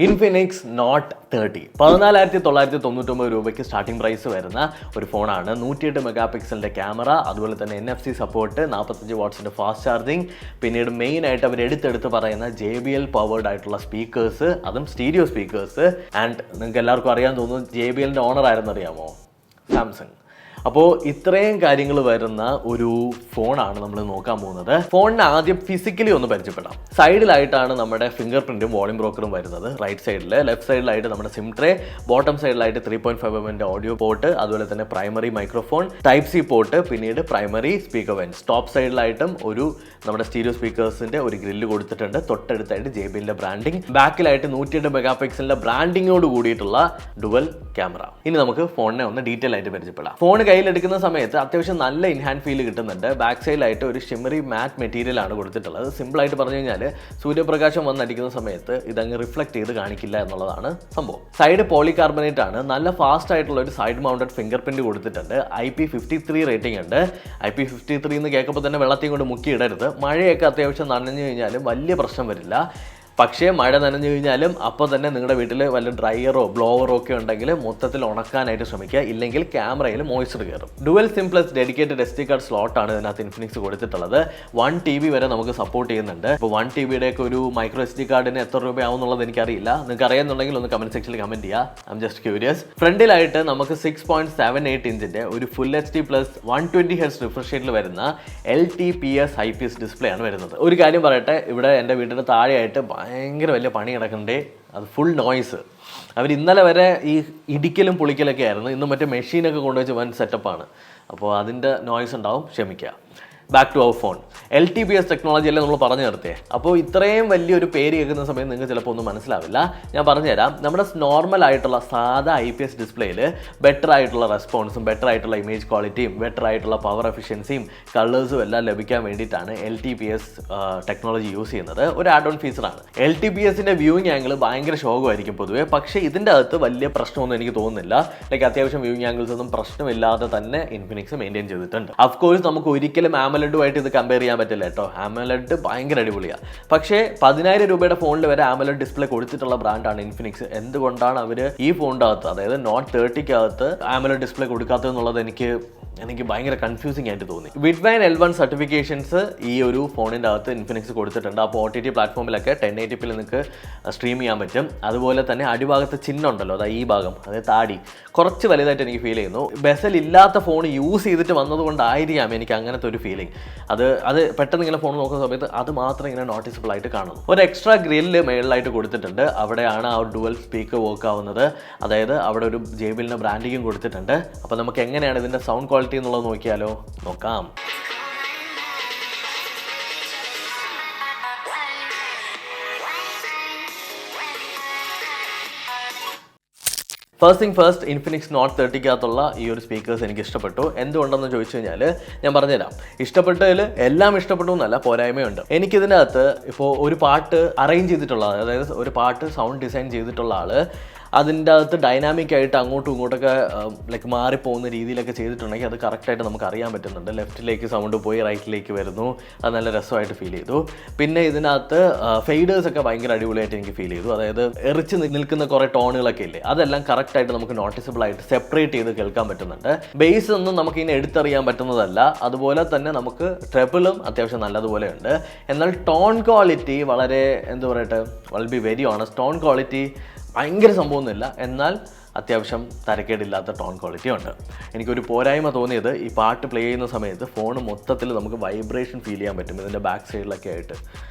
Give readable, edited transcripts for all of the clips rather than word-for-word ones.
Infinix Note 30 14,999 രൂപയ്ക്ക് starting price വരുന്ന ഒരു ഫോണാണ്. 108 മെഗാ പിക്സലിൻ്റെ ക്യാമറ, അതുപോലെ തന്നെ NFC സപ്പോർട്ട്, 45 വാട്ട്സിൻ്റെ ഫാസ്റ്റ് ചാർജിങ്, പിന്നീട് മെയിൻ ആയിട്ട് അവർ എടുത്തെടുത്ത് പറയുന്ന JBL പവേർഡ് ആയിട്ടുള്ള സ്പീക്കേഴ്സ്, അതും സ്റ്റീരിയോ സ്പീക്കേഴ്സ്. ആൻഡ് നിങ്ങൾക്ക് എല്ലാവർക്കും അറിയാൻ തോന്നുന്നു JBLൻ്റെ ഓണർ ആരെന്ന് അറിയാമോ? സാംസങ്. അപ്പോൾ ഇത്രയും കാര്യങ്ങൾ വരുന്ന ഒരു ഫോണാണ് നമ്മൾ നോക്കാൻ പോകുന്നത്. ഫോണിന് ആദ്യം ഫിസിക്കലി ഒന്ന് പരിചയപ്പെടാം. സൈഡിലായിട്ടാണ് നമ്മുടെ ഫിംഗർ പ്രിന്റും വോളിയം ബ്രോക്കറും വരുന്നത്. റൈറ്റ് സൈഡിൽ, ലെഫ്റ്റ് സൈഡിലായിട്ട് നമ്മുടെ സിം ട്രേ, ബോട്ടം സൈഡിലായിട്ട് 3.5mm ഓഡിയോ പോർട്ട്, അതുപോലെ തന്നെ primary microphone, type C port, പിന്നീട് പ്രൈമറി സ്പീക്കർ വെൻസ്. ടോപ്പ് സൈഡിലായിട്ടും ഒരു നമ്മുടെ സ്റ്റീരിയോ സ്പീക്കേഴ്സിന്റെ ഒരു ഗ്രില്ല് കൊടുത്തിട്ടുണ്ട്. തൊട്ടടുത്തായിട്ട് JBLന്റെ ബ്രാൻഡിങ്, ബാക്കിലായിട്ട് 108 മെഗാ പിക്സലിന്റെ ബ്രാൻഡിങ്ങോട് കൂടിയിട്ടുള്ള ഡുവൽ ക്യാമറ. ഇനി നമുക്ക് ഫോണിനെ ഒന്ന് ഡീറ്റെയിൽ ആയിട്ട് പരിചയപ്പെടാം. ഫോൺ കയ്യിലെടുക്കുന്ന സമയത്ത് അത്യാവശ്യം നല്ല ഇൻഹാൻഡ് ഫീൽ കിട്ടുന്നുണ്ട്. ബാക്ക് സൈഡിലായിട്ട് ഒരു ഷിമറി മാറ്റ് മെറ്റീരിയൽ ആണ് കൊടുത്തിട്ടുള്ളത്. സിമ്പിൾ ആയിട്ട് പറഞ്ഞു കഴിഞ്ഞാൽ സൂര്യപ്രകാശം വന്നടിക്കുന്ന സമയത്ത് ഇതങ്ങ് റിഫ്ലക്ട് ചെയ്ത് കാണിക്കില്ല എന്നുള്ളതാണ് സംഭവം. സൈഡ് പോളികാർബണേറ്റ് ആണ്. നല്ല ഫാസ്റ്റ് ആയിട്ടുള്ള ഒരു സൈഡ് മൗണ്ടഡ് ഫിംഗർ പ്രിന്റ് കൊടുത്തിട്ടുണ്ട്. IP53 റേറ്റിംഗ് ഉണ്ട്. IP53 എന്ന് കേൾക്കുമ്പോൾ തന്നെ വെള്ളത്തിൽ കൊണ്ട് മുക്കിയിടരുത്. മഴയൊക്കെ അത്യാവശ്യം നനഞ്ഞു കഴിഞ്ഞാലും വലിയ പ്രശ്നം വരില്ല. പക്ഷേ മഴ നനഞ്ഞു കഴിഞ്ഞാലും അപ്പോൾ തന്നെ നിങ്ങളുടെ വീട്ടിൽ വല്ല ഡ്രയറോ ബ്ലോവറോ ഒക്കെ ഉണ്ടെങ്കിൽ മൊത്തത്തിൽ ഉണക്കാനായിട്ട് ശ്രമിക്കുക. ഇല്ലെങ്കിൽ ക്യാമറയിൽ മോയ്സ്ചർ കയറും. Dual SIM plus dedicated SD card സ്ലോട്ടാണ് ഇതിനകത്ത് ഇൻഫിനിക്സ് കൊടുത്തിട്ടുള്ളത്. 1 TB വരെ നമുക്ക് സപ്പോർട്ട് ചെയ്യുന്നുണ്ട്. ഇപ്പോൾ 1 TBയുടെ ഒക്കെ ഒരു മൈക്രോ SD കാർഡിന് എത്ര രൂപയാവും എന്നുള്ളത് എനിക്കറിയില്ല. നിങ്ങൾക്ക് അറിയാമെന്നുണ്ടെങ്കിൽ ഒന്ന് കമന്റ് സെക്ഷനിൽ കമന്റ് ചെയ്യുക. ഐം ജസ്റ്റ് ക്യൂരിയസ്. ഫ്രണ്ടിലായിട്ട് നമുക്ക് 6.78 ഇഞ്ചിന്റെ ഒരു full HD plus 120 Hz refresh റേറ്റിൽ വരുന്ന LTPS IPS ഡിസ്പ്ലേ ആണ് വരുന്നത്. ഒരു കാര്യം പറയട്ടെ, ഇവിടെ എൻ്റെ വീടിന് താഴെയായിട്ട് ഭയങ്കര വലിയ പണി കിടക്കണ്ടേ, അത് ഫുൾ നോയ്സ്. അവർ ഇന്നലെ വരെ ഈ ഇടിക്കലും പൊളിക്കലൊക്കെ ആയിരുന്നു. ഇന്ന് മറ്റേ മെഷീനൊക്കെ കൊണ്ടുവച്ച് വൻ സെറ്റപ്പാണ്. അപ്പോൾ അതിൻ്റെ നോയ്സ് ഉണ്ടാവും, ക്ഷമിക്കുക. Back to our phone. LTPS technology അല്ലേ നമ്മൾ പറഞ്ഞു നിർത്തിയേ. അപ്പോൾ ഇത്രയും വലിയൊരു പേര് കേൾക്കുന്ന സമയത്ത് നിങ്ങൾക്ക് ചിലപ്പോൾ ഒന്നും മനസ്സിലാവില്ല. ഞാൻ പറഞ്ഞുതരാം. നമ്മുടെ നോർമൽ ആയിട്ടുള്ള സാധാ IPS ഡിസ്പ്ലേയിൽ ബെറ്റർ ആയിട്ടുള്ള റെസ്പോൺസും ബെറ്റർ ആയിട്ടുള്ള ഇമേജ് ക്വാളിറ്റിയും ബെറ്റർ ആയിട്ടുള്ള പവർ എഫിഷ്യൻസിയും കളേഴ്സും എല്ലാം ലഭിക്കാൻ വേണ്ടിയിട്ടാണ് LTPS ടെക്നോളജി യൂസ് ചെയ്യുന്നത്. ഒരു ആഡ് ഓൺ ഫീച്ചറാണ്. LTPSന്റെ വ്യൂയിങ് ആംഗിൾ ഭയങ്കര ശോകമായിരിക്കും പൊതുവേ. പക്ഷേ ഇതിൻ്റെ അകത്ത് വലിയ പ്രശ്നമൊന്നും എനിക്ക് തോന്നുന്നില്ല. ലൈക്ക് അത്യാവശ്യം വ്യൂയിങ് ആംഗിൾസ് ഒന്നും പ്രശ്നമില്ലാതെ തന്നെ ഇൻഫിനിക്സ് മെയിൻറ്റെയിൻ ചെയ്തിട്ടുണ്ട്. അഫ്കോഴ്സ് നമുക്ക് ഒരിക്കലും AMOLED-ആയിട്ട് ഇത് കമ്പയർ ചെയ്യാൻ പറ്റില്ല കേട്ടോ. AMOLED ഭയങ്കര അടിപൊളിയാണ്. പക്ഷേ 10,000 രൂപയുടെ ഫോണിൽ വരെ AMOLED ഡിസ്പ്ലേ കൊടുത്തിട്ടുള്ള ബ്രാൻഡാണ് ഇൻഫിനിക്സ്. എന്തുകൊണ്ടാണ് അവർ ഈ ഫോണിൻ്റെ അകത്ത്, അതായത് Note 30-ക്കകത്ത് AMOLED ഡിസ്പ്ലേ കൊടുക്കാത്തതെന്നുള്ളത് എനിക്ക് ഭയങ്കര കൺഫ്യൂസിംഗ് ആയിട്ട് തോന്നി. വിഡ്വൈൻ L1 സർട്ടിഫിക്കേഷൻസ് ഈ ഒരു ഫോണിൻ്റെ അകത്ത് ഇൻഫിനിക്സ് കൊടുത്തിട്ടുണ്ട്. അപ്പോൾ OTT പ്ലാറ്റ്ഫോമിലൊക്കെ 1080p നിങ്ങൾക്ക് സ്ട്രീം ചെയ്യാൻ പറ്റും. അതുപോലെ തന്നെ അടിഭാഗത്ത് ചിഹ്നം ഉണ്ടല്ലോ, അതായത് ഈ ഭാഗം, അതായത് താടി കുറച്ച് വലുതായിട്ട് എനിക്ക് ഫീൽ ചെയ്യുന്നു. ബെസൽ ഇല്ലാത്ത ഫോൺ യൂസ് ചെയ്തിട്ട് വന്നതുകൊണ്ടായിരിക്കാം എനിക്ക് അങ്ങനത്തെ ഒരു ഫീലിംഗ്. അത് പെട്ടെന്ന് ഇങ്ങനെ ഫോൺ നോക്കുന്ന സമയത്ത് അത് മാത്രം ഇങ്ങനെ നോട്ടീസബിൾ ആയിട്ട് കാണുന്നു. ഒരു എക്സ്ട്രാ ഗ്രില്ല് മേളിലായിട്ട് കൊടുത്തിട്ടുണ്ട്. അവിടെയാണ് ആ ഡുവൽ സ്പീക്കർ വർക്ക് ആവുന്നത്. അതായത് അവിടെ ഒരു JBLന്റെ ബ്രാൻഡിങ്ങും കൊടുത്തിട്ടുണ്ട്. അപ്പോൾ നമുക്ക് എങ്ങനെയാണ് ഇതിൻ്റെ സൗണ്ട് ക്വാളിറ്റി എന്നുള്ളത് നോക്കിയാലോ? നോക്കാം. First thing first, Infinix Note 30-ക്കകത്തുള്ള ഈ ഒരു സ്പീക്കേഴ്സ് എനിക്ക് ഇഷ്ടപ്പെട്ടു. എന്തുകൊണ്ടെന്ന് ചോദിച്ചു കഴിഞ്ഞാൽ ഞാൻ പറഞ്ഞുതരാം. ഇഷ്ടപ്പെട്ടതിൽ എല്ലാം ഇഷ്ടപ്പെട്ടു എന്നല്ല, പോരായ്മയുണ്ട്. എനിക്കിതിനകത്ത് ഇപ്പോൾ ഒരു പാട്ട് അറേഞ്ച് ചെയ്തിട്ടുള്ള, അതായത് ഒരു പാട്ട് സൗണ്ട് ഡിസൈൻ ചെയ്തിട്ടുള്ള ആൾ അതിൻ്റെ അകത്ത് ഡൈനാമിക് ആയിട്ട് അങ്ങോട്ടും ഇങ്ങോട്ടൊക്കെ ലൈക്ക് മാറിപ്പോകുന്ന രീതിയിലൊക്കെ ചെയ്തിട്ടുണ്ടെങ്കിൽ അത് കറക്റ്റായിട്ട് നമുക്ക് അറിയാൻ പറ്റുന്നുണ്ട്. ലെഫ്റ്റിലേക്ക് സൗണ്ട് പോയി റൈറ്റിലേക്ക് വരുന്നു. അത് നല്ല രസമായിട്ട് ഫീൽ ചെയ്തു. പിന്നെ ഇതിനകത്ത് ഫെയ്ഡേഴ്സൊക്കെ ഭയങ്കര അടിപൊളിയായിട്ട് എനിക്ക് ഫീൽ ചെയ്തു. അതായത് എറിച്ച് നിൽക്കുന്ന കുറേ ടോണുകളൊക്കെ ഇല്ലേ, അതെല്ലാം കറക്റ്റായിട്ട് നമുക്ക് നോട്ടീസബിൾ ആയിട്ട് സെപ്പറേറ്റ് ചെയ്ത് കേൾക്കാൻ പറ്റുന്നുണ്ട്. ബേസ് ഒന്നും നമുക്ക് ഇതിനെ എടുത്തറിയാൻ പറ്റുന്നതല്ല. അതുപോലെ തന്നെ നമുക്ക് ട്രെബിളും അത്യാവശ്യം നല്ലതുപോലെ ഉണ്ട്. എന്നാൽ ടോൺ ക്വാളിറ്റി വളരെ, എന്താ പറയട്ടെ, will be very honest, tone quality ഭയങ്കര സംഭവമൊന്നുമില്ല. എന്നാൽ അത്യാവശ്യം തരക്കേടില്ലാത്ത ടോൺ ക്വാളിറ്റി ഉണ്ട്. എനിക്കൊരു പോരായ്മ തോന്നിയത്, ഈ പാട്ട് പ്ലേ ചെയ്യുന്ന സമയത്ത് ഫോൺ മൊത്തത്തിൽ നമുക്ക് വൈബ്രേഷൻ ഫീൽ ചെയ്യാൻ പറ്റും ഇതിൻ്റെ ബാക്ക് സൈഡിലൊക്കെ ആയിട്ട്.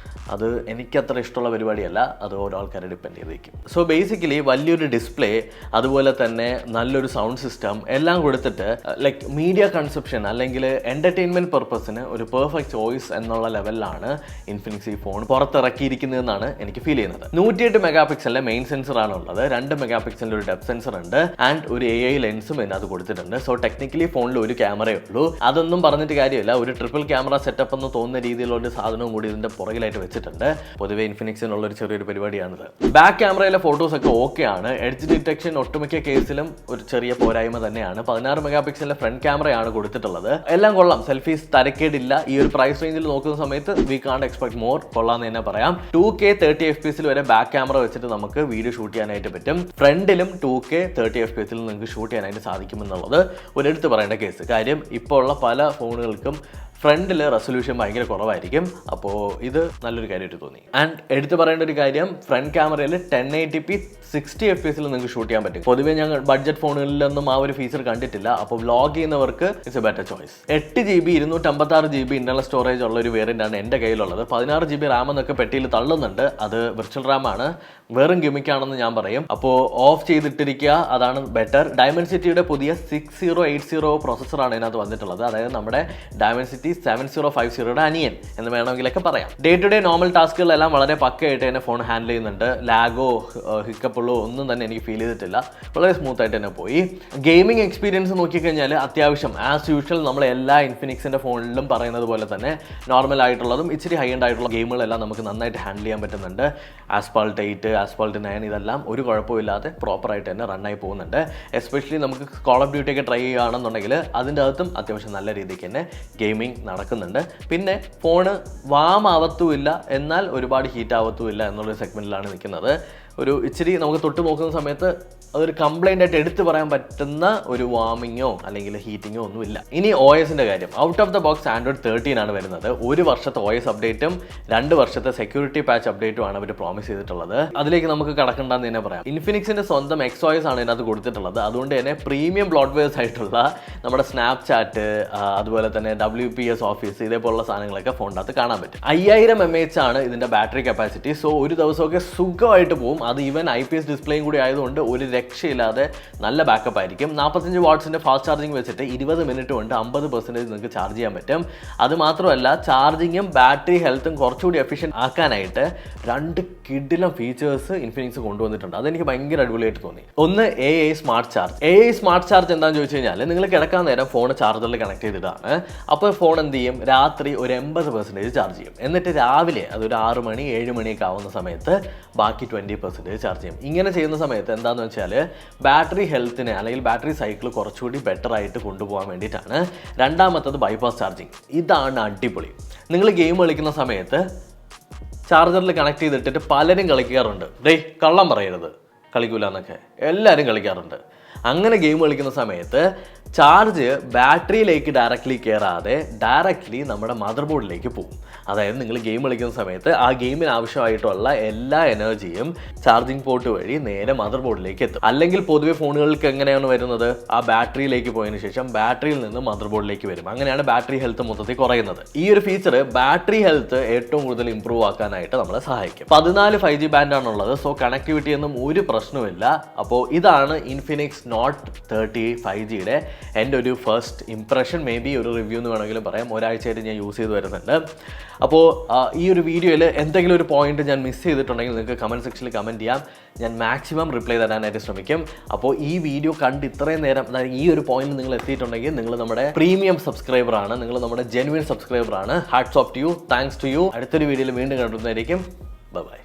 അത് എനിക്കത്ര ഇഷ്ടമുള്ള പരിപാടിയല്ല. അത് ഓരോ ആൾക്കാരെ ഡിപ്പെൻഡ് ചെയ്തിരിക്കും. സോ ബേസിക്കലി വലിയൊരു ഡിസ്പ്ലേ, അതുപോലെ തന്നെ നല്ലൊരു സൗണ്ട് സിസ്റ്റം എല്ലാം കൊടുത്തിട്ട് ലൈക്ക് മീഡിയ കൺസെപ്ഷൻ അല്ലെങ്കിൽ എൻ്റർടൈൻമെൻറ്റ് പർപ്പസിന് ഒരു പെർഫെക്റ്റ് ചോയ്സ് എന്നുള്ള ലെവലിലാണ് ഇൻഫിനിക്സ് ഈ ഫോൺ പുറത്തിറക്കിയിരിക്കുന്നതെന്നാണ് എനിക്ക് ഫീൽ ചെയ്യുന്നത്. 108 മെഗാ പിക്സലിൻ്റെ മെയിൻ സെൻസറാണ് ഉള്ളത്. 2 മെഗാ പിക്സലിൻ്റെ ഒരു ഡെപ്ത് സെൻസർ ഉണ്ട്. ആൻഡ് ഒരു AI ലെൻസും ഇതിനകത്ത് കൊടുത്തിട്ടുണ്ട്. സോ ടെക്നിക്കലി ഫോണിൽ ഒരു ക്യാമറയേ ഉള്ളൂ. അതൊന്നും പറഞ്ഞിട്ട് കാര്യമില്ല. ഒരു ട്രിപ്പിൾ ക്യാമറ സെറ്റപ്പ് എന്ന് തോന്നുന്ന രീതിയിലുള്ള ഒരു സാധനവും കൂടി ഇതിൻ്റെ പുറകിലായിട്ട് വെച്ചിട്ടുണ്ട്. വെച്ചിട്ടുണ്ട്. പൊതുവെ ഇൻഫിനിക്സിനുള്ള ഒരു ചെറിയൊരു പരിപാടിയാണിത്. ബാക്ക് ക്യാമറയിലെ ഫോട്ടോസ് ഒക്കെ ഓക്കെ ആണ്. എഡ്ജ് ഡിറ്റക്ഷൻ ഒട്ടുമിക്ക കേസിലും ഒരു ചെറിയ പോരായ്മ തന്നെയാണ്. 16 മെഗാ പിക്സലിന്റെ ഫ്രണ്ട് ക്യാമറയാണ് കൊടുത്തിട്ടുള്ളത്. എല്ലാം കൊള്ളാം, സെൽഫീസ് തരക്കേടില്ല. ഈ ഒരു പ്രൈസ് റേഞ്ചിൽ നോക്കുന്ന സമയത്ത് വി കാണ്ട് എക്സ്പെക്ട് മോർ, കൊള്ളാന്ന് തന്നെ പറയാം. 2K 30 FPS വരെ ബാക്ക് ക്യാമറ വെച്ചിട്ട് നമുക്ക് വീഡിയോ ഷൂട്ട് ചെയ്യാനായിട്ട് പറ്റും. ഫ്രണ്ടിലും 2K 30 FPS നിങ്ങൾക്ക് ഷൂട്ട് ചെയ്യാനായിട്ട് സാധിക്കുമെന്നുള്ളത് ഒരെടുത്ത് പറയേണ്ട കേസ്. കാര്യം ഇപ്പോൾ ഉള്ള പല ഫോണുകൾക്കും ഫ്രണ്ടിൽ റെസൊല്യൂഷൻ ഭയങ്കര കുറവായിരിക്കും. അപ്പോൾ ഇത് നല്ലൊരു കാര്യമായിട്ട് തോന്നി. ആൻഡ് എടുത്തു പറയേണ്ട ഒരു കാര്യം, ഫ്രണ്ട് ക്യാമറയിൽ 1080p 60 FPS നിങ്ങൾക്ക് ഷൂട്ട് ചെയ്യാൻ പറ്റും. പൊതുവേ ഞങ്ങൾ ബഡ്ജറ്റ് ഫോണുകളിലൊന്നും ആ ഒരു ഫീച്ചർ കണ്ടിട്ടില്ല. അപ്പോൾ വ്ളോഗ് ചെയ്യുന്നവർക്ക് it's A better choice. 8GB 256GB internal storage ഉള്ള ഒരു വേരിയന്റ് ആണ് എൻ്റെ കയ്യിലുള്ളത്. 16GB റാം എന്നൊക്കെ പെട്ടിയിൽ തള്ളുന്നുണ്ട്. അത് വിർച്വൽ റാം ആണ്, വെറും ഗിമിക്കാണെന്ന് ഞാൻ പറയും. അപ്പോൾ ഓഫ് ചെയ്തിട്ടിരിക്കുക, അതാണ് ബെറ്റർ. ഡയമൻസിറ്റിയുടെ പുതിയ 6080 പ്രോസസ്സറാണ് ഇതിനകത്ത് വന്നിട്ടുള്ളത്. അതായത് നമ്മുടെ ഡയമൻസിറ്റി 7050യുടെ അനിയൻ എന്ന് വേണമെങ്കിലൊക്കെ പറയാം. ഡേ ടു ഡേ നോർമൽ ടാസ്കുകളെല്ലാം വളരെ പക്കയായിട്ട് തന്നെ ഫോൺ ഹാൻഡിൽ ചെയ്യുന്നുണ്ട്. ലാഗോ ഹിക്കപ്പുള്ളോ ഒന്നും തന്നെ എനിക്ക് ഫീൽ ചെയ്തിട്ടില്ല. വളരെ സ്മൂത്ത് ആയിട്ട് തന്നെ പോയി. ഗെയിമിംഗ് എക്സ്പീരിയൻസ് നോക്കിക്കഴിഞ്ഞാൽ അത്യാവശ്യം ആസ് യൂഷ്വൽ നമ്മൾ എല്ലാ ഇൻഫിനിക്സിന്റെ ഫോണിലും പറയുന്നത് പോലെ തന്നെ നോർമൽ ആയിട്ടുള്ളതും ഇച്ചിരി ഹൈ എൻഡ് ആയിട്ടുള്ള ഗെയിമുകളെല്ലാം നമുക്ക് നന്നായിട്ട് ഹാൻഡിൽ ചെയ്യാൻ പറ്റുന്നുണ്ട്. ആസ്പാൾട്ട് 8, ആസ്പാൾട്ട് 9 ഇതെല്ലാം ഒരു കുഴപ്പമില്ലാതെ പ്രോപ്പറായിട്ട് തന്നെ റണ്ണായി പോകുന്നുണ്ട്. എസ്പെഷ്യലി നമുക്ക് കോൾ ഓഫ് ഡ്യൂട്ടി ഒക്കെ ട്രൈ ചെയ്യുകയാണെന്നുണ്ടെങ്കിൽ അതിൻ്റെ അകത്തും അത്യാവശ്യം നല്ല രീതിക്ക് തന്നെ ഗെയിമിംഗ് നടക്കുന്നുണ്ട്. പിന്നെ ഫോണ് വാം ആവത്തുമില്ല, എന്നാൽ ഒരുപാട് ഹീറ്റ് ആവത്തുമില്ല എന്നുള്ളൊരു സെഗ്മെന്റിലാണ് നിൽക്കുന്നത്. ഒരു ഇച്ചിരി നമുക്ക് തൊട്ട് നോക്കുന്ന സമയത്ത് അതൊരു കംപ്ലൈൻ്റ് ആയിട്ട് എടുത്തു പറയാൻ പറ്റുന്ന ഒരു വാർമിങ്ങോ അല്ലെങ്കിൽ ഹീറ്റിങ്ങോ ഒന്നുമില്ല. ഇനി OSന്റെ കാര്യം, out of the box Android 13 ആണ് വരുന്നത്. 1 വർഷത്തെ OS അപ്ഡേറ്റും 2 വർഷത്തെ സെക്യൂരിറ്റി പാച്ച് അപ്ഡേറ്റും ആണ് അവർ പ്രോമിസ് ചെയ്തിട്ടുള്ളത്. അതിലേക്ക് നമുക്ക് കടക്കണ്ടെന്ന് തന്നെ പറയാം. ഇൻഫിനിക്സിന്റെ സ്വന്തം XOS ആണ് ഇതിനകത്ത് കൊടുത്തിട്ടുള്ളത്. അതുകൊണ്ട് തന്നെ പ്രീമിയം ബ്ലോട്ട്വെയർസ് ആയിട്ടുള്ള നമ്മുടെ സ്നാപ്ചാറ്റ്, അതുപോലെ തന്നെ WPS ഓഫീസ്, ഇതേപോലുള്ള സാധനങ്ങളൊക്കെ ഫോണിനകത്ത് കാണാൻ പറ്റും. 5000 mAh ആണ് ഇതിന്റെ ബാറ്ററി കപ്പാസിറ്റി. സോ ഒരു ദിവസമൊക്കെ സുഖമായിട്ട് പോകും. അത് ഈവൻ IPS ഡിസ്പ്ലേയും കൂടി ആയതുകൊണ്ട് ഒരു രക്ഷയില്ലാതെ നല്ല ബാക്കപ്പ് ആയിരിക്കും. 45 വാട്ട്സിന്റെ ഫാസ്റ്റ് ചാർജിങ് വെച്ചിട്ട് 20 മിനിറ്റ് കൊണ്ട് 50% നിങ്ങൾക്ക് ചാർജ് ചെയ്യാൻ പറ്റും. അത് മാത്രമല്ല, ചാർജിങ്ങും ബാറ്ററി ഹെൽത്തും കുറച്ചുകൂടി എഫിഷ്യന്റ് ആക്കാനായിട്ട് 2 കിഡിലം ഫീച്ചേഴ്സ് ഇൻഫിനിക്സ് കൊണ്ടുവന്നിട്ടുണ്ട്. അതെനിക്ക് ഭയങ്കര അടിപൊളിയായിട്ട് തോന്നി. ഒന്ന് AI smart charge. AI smart charge എന്താണെന്ന് ചോദിച്ചു കഴിഞ്ഞാൽ, നിങ്ങൾ കിടക്കാൻ നേരം ഫോൺ ചാർജറിൽ കണക്ട് ചെയ്തിട്ടാണ്. അപ്പോൾ ഫോൺ എന്ത് ചെയ്യും, രാത്രി ഒരു 80% ചാർജ് ചെയ്യും. എന്നിട്ട് രാവിലെ അതൊരു 6 മണി 7 മണിയൊക്കെ ആവുന്ന സമയത്ത് ബാക്കി 20% ചാർജ് ചെയ്യും. ഇങ്ങനെ ചെയ്യുന്ന സമയത്ത് എന്താണെന്ന് വെച്ചാൽ ബാറ്ററി ഹെൽത്തിനെ അല്ലെങ്കിൽ ബാറ്ററി സൈക്കിൾ കുറച്ചുകൂടി ബെറ്റർ ആയിട്ട് കൊണ്ടുപോകാൻ വേണ്ടിയിട്ടാണ്. രണ്ടാമത്തത് ബൈപാസ് ചാർജിങ്. ഇതാണ് അടിപൊളി. നിങ്ങൾ ഗെയിം കളിക്കുന്ന സമയത്ത് ചാർജറിൽ കണക്ട് ചെയ്തിട്ടിട്ട് പലരും കളിക്കാറുണ്ട്. കള്ളം പറയരുത്, കളിക്കൂല എന്നൊക്കെ എല്ലാവരും കളിക്കാറുണ്ട്. അങ്ങനെ ഗെയിം കളിക്കുന്ന സമയത്ത് ചാർജ് ബാറ്ററിയിലേക്ക് ഡയറക്റ്റ്ലി കയറാതെ ഡയറക്റ്റ്ലി നമ്മുടെ മദർ ബോർഡിലേക്ക് പോകും. അതായത് നിങ്ങൾ ഗെയിം കളിക്കുന്ന സമയത്ത് ആ ഗെയിമിന് ആവശ്യമായിട്ടുള്ള എല്ലാ എനർജിയും ചാർജിങ് പോർട്ട് വഴി നേരെ മദർ ബോർഡിലേക്ക് എത്തും. അല്ലെങ്കിൽ പൊതുവെ ഫോണുകൾക്ക് എങ്ങനെയാണ് വരുന്നത്, ആ ബാറ്ററിയിലേക്ക് പോയതിനു ശേഷം ബാറ്ററിയിൽ നിന്ന് മദർ ബോർഡിലേക്ക് വരും. അങ്ങനെയാണ് ബാറ്ററി ഹെൽത്ത് മൊത്തത്തിൽ കുറയുന്നത്. ഈ ഒരു ഫീച്ചർ ബാറ്ററി ഹെൽത്ത് ഏറ്റവും കൂടുതൽ ഇംപ്രൂവ് ആക്കാനായിട്ട് നമ്മളെ സഹായിക്കും. 14 5G ബാൻഡാണുള്ളത്. സോ കണക്ടിവിറ്റി ഒന്നും ഒരു പ്രശ്നവുമില്ല. അപ്പോൾ ഇതാണ് ഇൻഫിനിക്സ് നോട്ട് 30 5Gയുടെ എൻ്റെ ഒരു ഫസ്റ്റ് ഇംപ്രഷൻ. മേ ബി ഒരു റിവ്യൂ എന്ന് വേണമെങ്കിലും പറയാം. ഒരാഴ്ചയായിട്ട് ഞാൻ യൂസ് ചെയ്ത് വരുന്നുണ്ട്. അപ്പോൾ ഈ ഒരു വീഡിയോയിൽ എന്തെങ്കിലും ഒരു പോയിന്റ് ഞാൻ മിസ് ചെയ്തിട്ടുണ്ടെങ്കിൽ നിങ്ങൾക്ക് കമൻറ്റ് സെക്ഷനിൽ കമൻറ്റ് ചെയ്യാം. ഞാൻ മാക്സിമം റിപ്ലൈ തരാനായിട്ട് ശ്രമിക്കും. അപ്പോൾ ഈ വീഡിയോ കണ്ട് ഇത്രയും നേരം, അതായത് ഈ ഒരു പോയിന്റ് നിങ്ങൾ എത്തിയിട്ടുണ്ടെങ്കിൽ നിങ്ങൾ നമ്മുടെ പ്രീമിയം സബ്സ്ക്രൈബറാണ്, നിങ്ങൾ നമ്മുടെ ജെന്യുവൻ സബ്സ്ക്രൈബറാണ്. Hats off to you, thanks to you. അടുത്തൊരു വീഡിയോയിൽ വീണ്ടും കണ്ടുവരുന്നതായിരിക്കും. ബൈ.